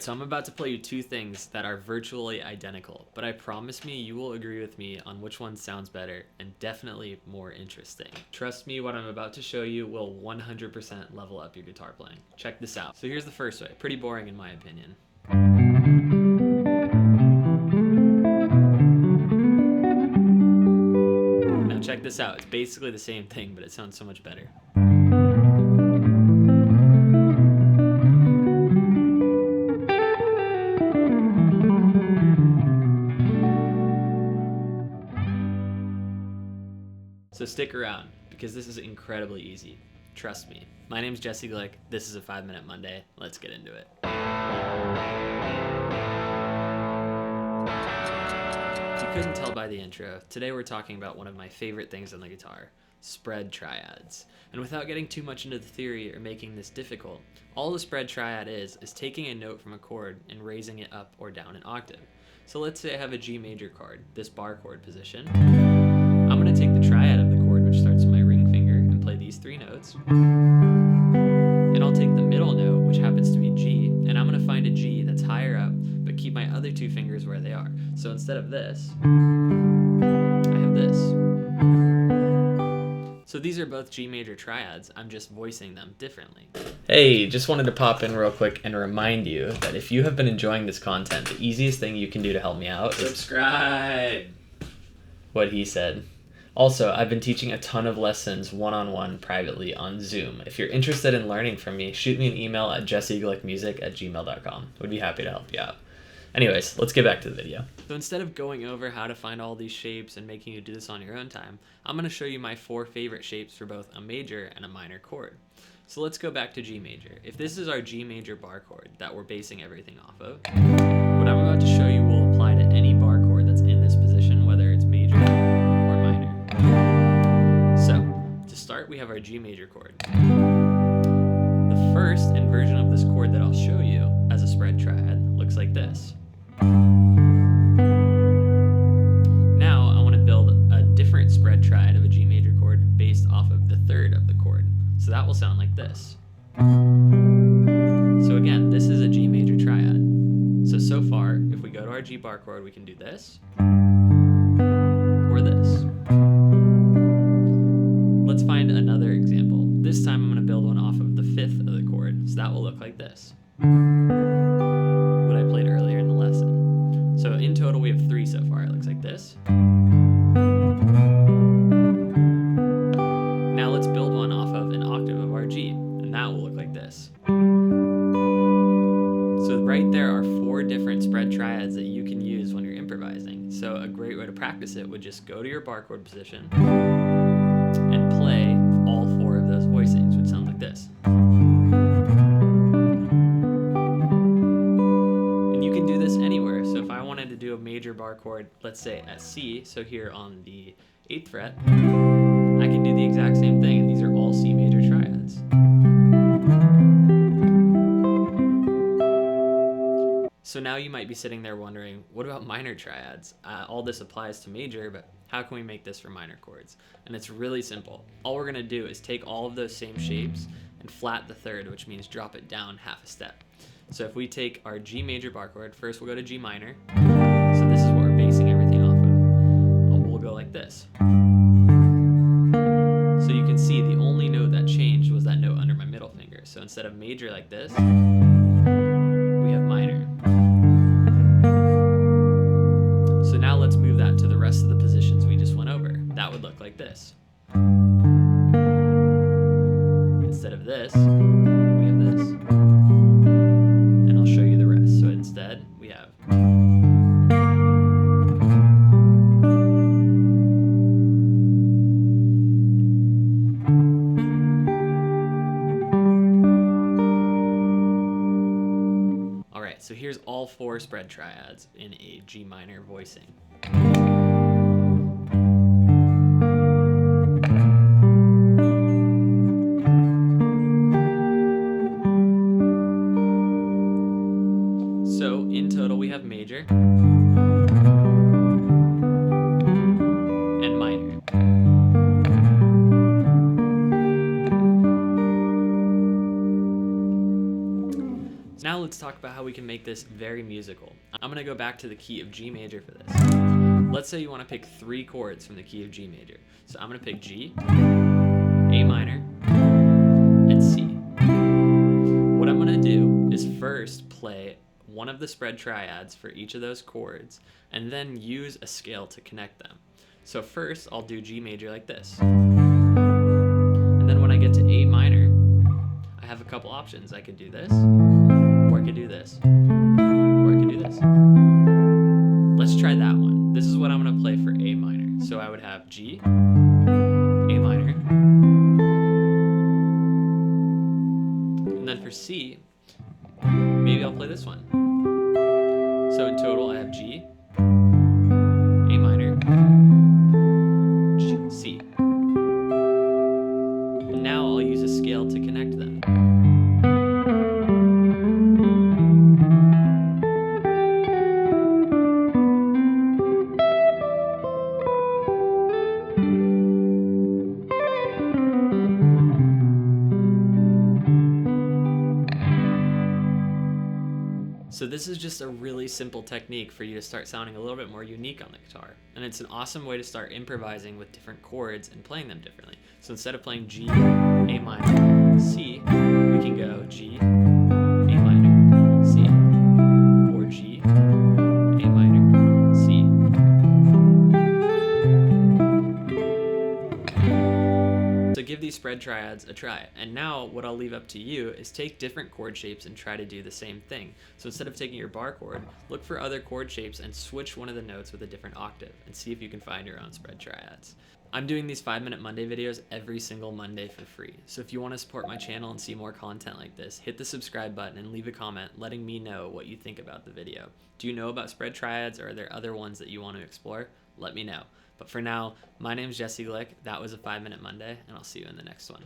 So I'm about to play you two things that are virtually identical, but I promise me you will agree with me on which one sounds better and definitely more interesting. Trust me, what I'm about to show you will 100% level up your guitar playing. Check this out. So here's the first way. Pretty boring in my opinion. Now check this out. It's basically the same thing, but it sounds so much better. So stick around, because this is incredibly easy. Trust me. My name's Jesse Glick. This is a 5-Minute Monday. Let's get into it. If you couldn't tell by the intro, today we're talking about one of my favorite things on the guitar, spread triads. And without getting too much into the theory or making this difficult, all the spread triad is taking a note from a chord and raising it up or down an octave. So let's say I have a G major chord, this bar chord position. I'm going to take the triad of the chord, which starts with my ring finger, and play these three notes. And I'll take the middle note, which happens to be G, and I'm going to find a G that's higher up, but keep my other two fingers where they are. So instead of this, I have this. So these are both G major triads, I'm just voicing them differently. Hey, just wanted to pop in real quick and remind you that if you have been enjoying this content, the easiest thing you can do to help me out is subscribe. What he said. Also, I've been teaching a ton of lessons one-on-one privately on Zoom. If you're interested in learning from me, shoot me an email at jesseglickmusic@gmail.com. Would be happy to help you out. Anyways, let's get back to the video. So instead of going over how to find all these shapes and making you do this on your own time, I'm going to show you my 4 favorite shapes for both a major and a minor chord. So let's go back to G major. If this is our G major bar chord that we're basing everything off of, what I'm about to show you will apply to any bar chord that's in this position, whether it's major or minor. So, to start, we have our G major chord. The first inversion of this chord that I'll show you as a spread triad looks like this. Now, I want to build a different spread triad of a G major chord based off of the third of the chord. So that will sound like this. So again, this is a G major triad. So far, if we go to our G bar chord, we can do this, or this. Let's find another example. This time I'm going to build one off of the 5th of the chord, so that will look like this. What I played earlier in the lesson. So in total we have 3 so far. It looks like this. Now let's build one off of an octave of our G, and that will look like this. So right there are 4 different spread triads that you can use when you're improvising. So a great way to practice it would just go to your bar chord position and play all 4 of those voicings, which sound like this. And you can do this anywhere. So if I wanted to do a major bar chord, let's say at C, so here on the 8th fret, I can do the exact same thing, and these are all C major triads. So now you might be sitting there wondering, what about minor triads? All this applies to major, but how can we make this for minor chords? And it's really simple. All we're going to do is take all of those same shapes and flat the third, which means drop it down half a step. So if we take our G major bar chord, first we'll go to G minor. So this is what we're basing everything off of. We'll go like this. So you can see the only note that changed was that note under my middle finger. So instead of major like this, we have minor. So now let's move that to the rest of the positions we just went over. That would look like this. Instead of this, we have this. And I'll show you the rest. So instead, we have. Alright, so here's all 4 spread triads in a G minor voicing. So in total we have major and minor. So now let's talk about how we can make this very musical. I'm gonna go back to the key of G major for this. Let's say you wanna pick 3 chords from the key of G major. So I'm gonna pick G, A minor, and C. What I'm gonna do is first play one of the spread triads for each of those chords, and then use a scale to connect them. So first, I'll do G major like this. And then when I get to A minor, I have a couple options. I could do this, or I could do this, or I could do this. Let's try that one. This is what I'm gonna play for A minor. So I would have G, A minor, and then for C, maybe I'll play this one. So in total, I have G, A minor, G, C. And now I'll use a scale to connect them. So this is just a really simple technique for you to start sounding a little bit more unique on the guitar. And it's an awesome way to start improvising with different chords and playing them differently. So instead of playing G, A minor, C, we can go G, A minor, C, or G, A minor, C. So give these spread triads a try. And now what I'll leave up to you is take different chord shapes and try to do the same thing. So instead of taking your bar chord, look for other chord shapes and switch one of the notes with a different octave and see if you can find your own spread triads. I'm doing these 5-minute Monday videos every single Monday for free. So if you want to support my channel and see more content like this, hit the subscribe button and leave a comment letting me know what you think about the video. Do you know about spread triads, or are there other ones that you want to explore? Let me know. But for now, my name is Jesse Glick. That was a 5-minute Monday, and I'll see you in the next one.